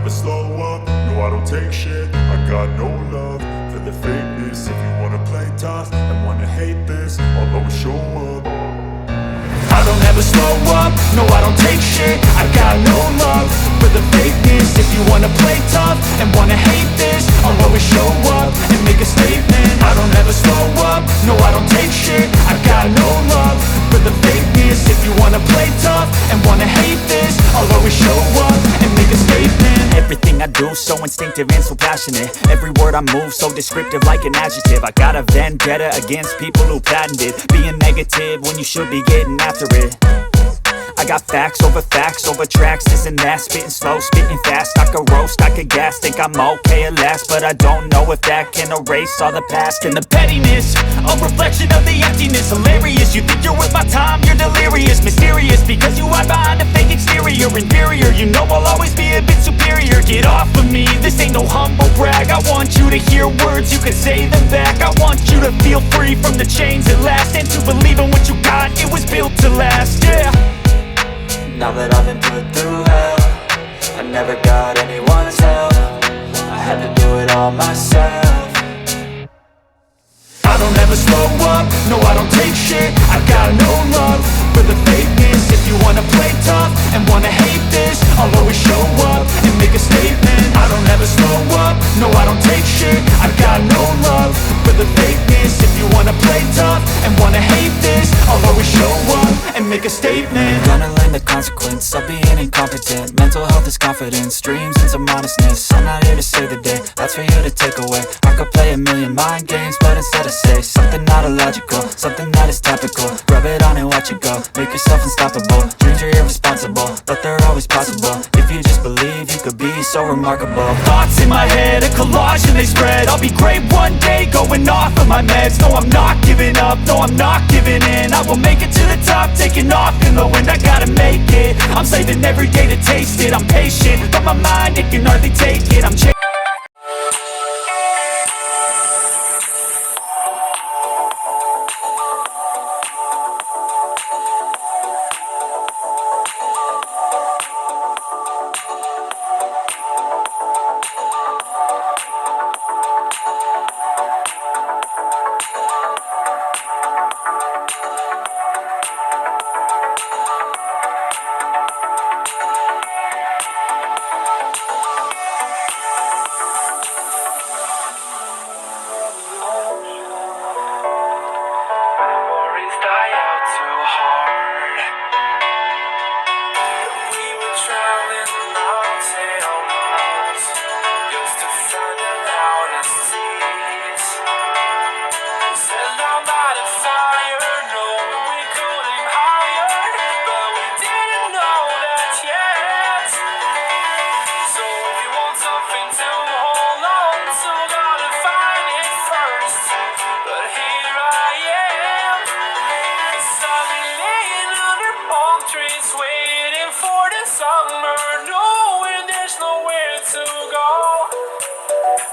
never slow up, no I don't take shit. I got no love for the fakeness. If you wanna play tough and wanna hate this, I'll always show up. I don't ever slow up, no I don't take shit. I got no love for the fakeness. If you wanna play tough and wanna hate this, I'll always show up and make a statement. I don't ever slow up, no I don't take shit. I got no love for the fakeness. If you wanna play tough and wanna hate this, I'll always show up and make a statement. Everything I do so instinctive and so passionate. Every word I move so descriptive like an adjective. I got a vendetta against people who patented being negative when you should be getting after it. I got facts over tracks, this and that. Spitting slow, spitting fast, I could roast, I could gas. Think I'm okay at last, but I don't know if that can erase all the past. And the pettiness, a reflection of the emptiness. Hilarious, you think you're worth my time, you're delirious. Mysterious, because you hide behind a fake exterior. Inferior, you know I'll always be a bit superior. Get off of me, this ain't no humble brag. I want you to hear words, you can say them back. I want you to feel free from the chains at last, and to believe in what you got, it was built to last, yeah. Now that I've been put through hell, I never got anyone's help. I had to do it all myself. I don't ever slow up, no I don't take shit. I got no love for the fakeness. If you wanna play tough and wanna hate this, I'll always show up and make a statement. I don't ever slow up, no I don't take shit. I got no love for the fakeness. If you wanna play tough and wanna hate this, I'll always show up and make a statement. Gonna learn the consequence of being incompetent. Mental health is confidence, dreams and some modestness. I'm not here to save the day, that's for you to take away. I could play a million mind games, but instead I say something not illogical, something that is topical. Rub it on and watch it go, make yourself unstoppable. Dreams are irresponsible, but they're always possible. If you just believe, you could be so remarkable. Thoughts in my head, a collage and they spread. I'll be great one day, going off of my meds. No, I'm not giving up, no, I'm not giving in. I will make it to the top, taking off in the wind. I gotta make it, I'm saving every day to taste it. I'm patient, but my mind, it can hardly take it. I'm chasing.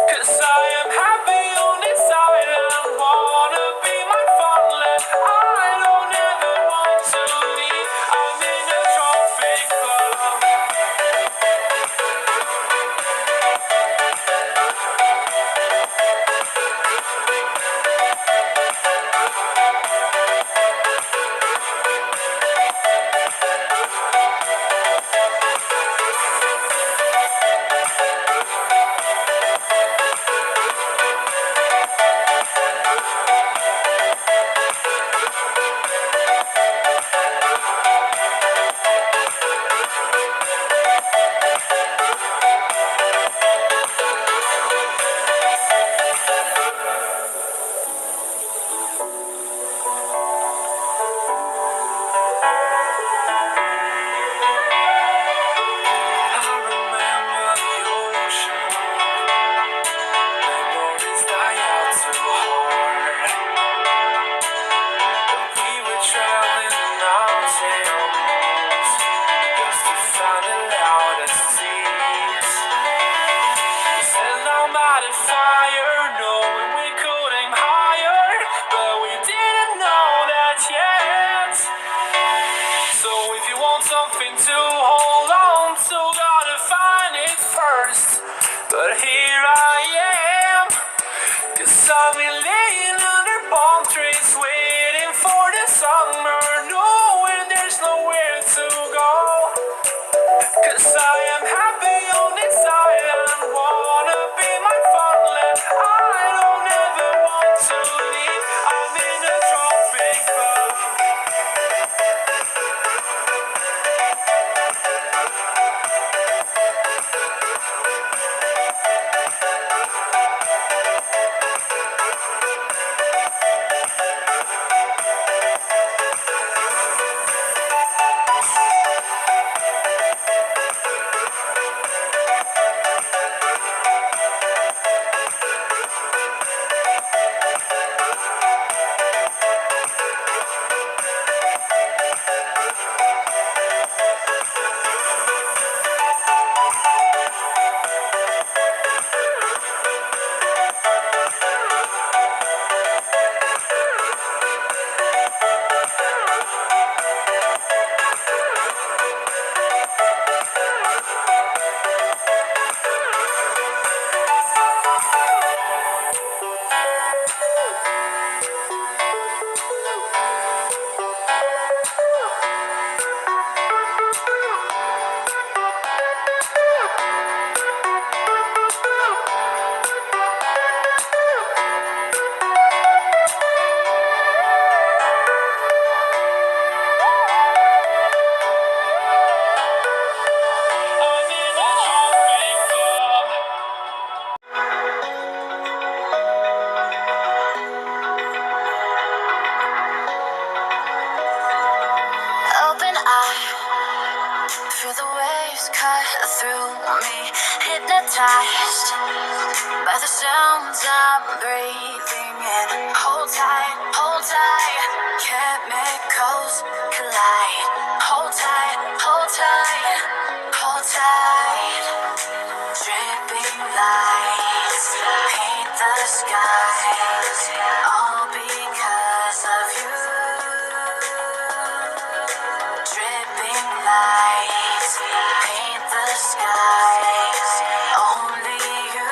Cause I am happy on this island, wanna be my fun hypnotized by the sounds I'm breathing in. Hold tight, chemicals collide. Hold tight, hold tight, hold tight. Dripping lights paint the skies, all because of you. Dripping lights paint the skies, only you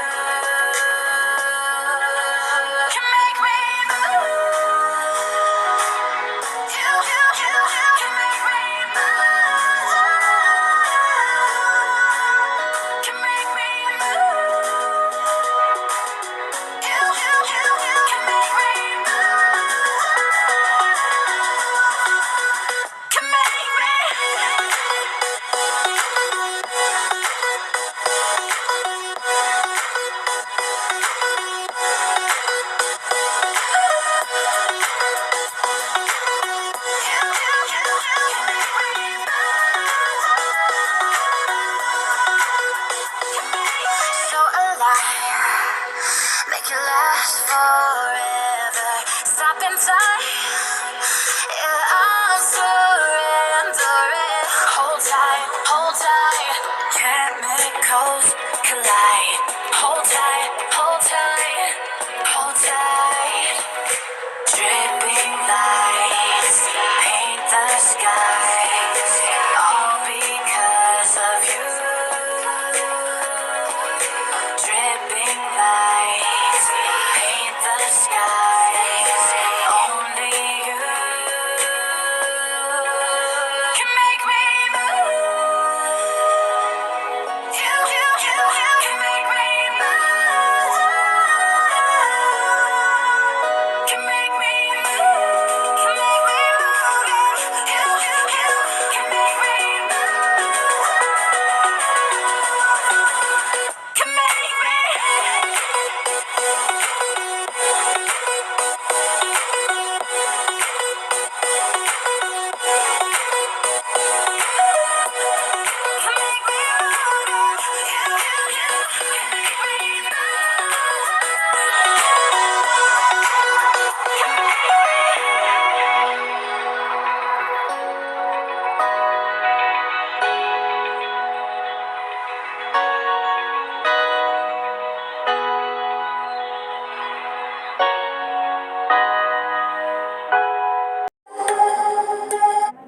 can make me move. You can make me move. Can make me move. You can make me move. Can make me. So alive, make it last forever. Stop in time, yeah, I'll surrender it. Hold tight, chemicals collide. Hold tight, hold tight, hold tight. Dripping lights paint the skies, all because of you. Dripping lights paint the skies, only you can make me move. You can make me move. Can make me move. Can make me move. You can make me move. Can make me.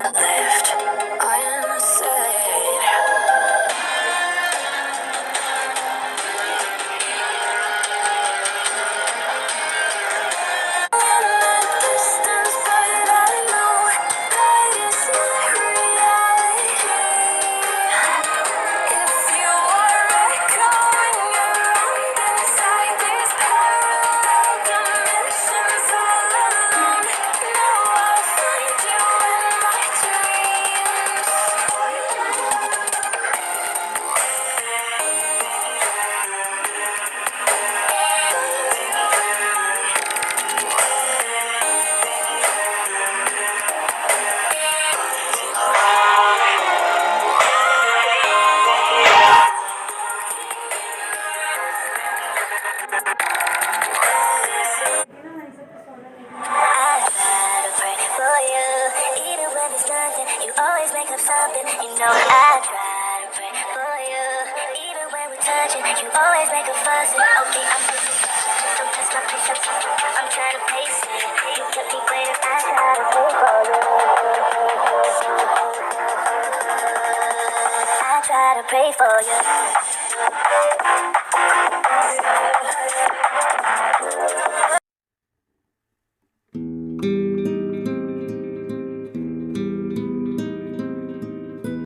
Left unsaid. Distance, but I know that is not reality. If you are echoing around inside these parallel dimensions all alone, now I'll find you in my dreams. I try to pray for you, even when it's nothing. You always make up something. You know I try to pray for you, even when we're touching. You always make a fuss. Okay, don't touch my face. I'm trying to pace it. You kept me waiting. I try to pray for you. I try to pray for you.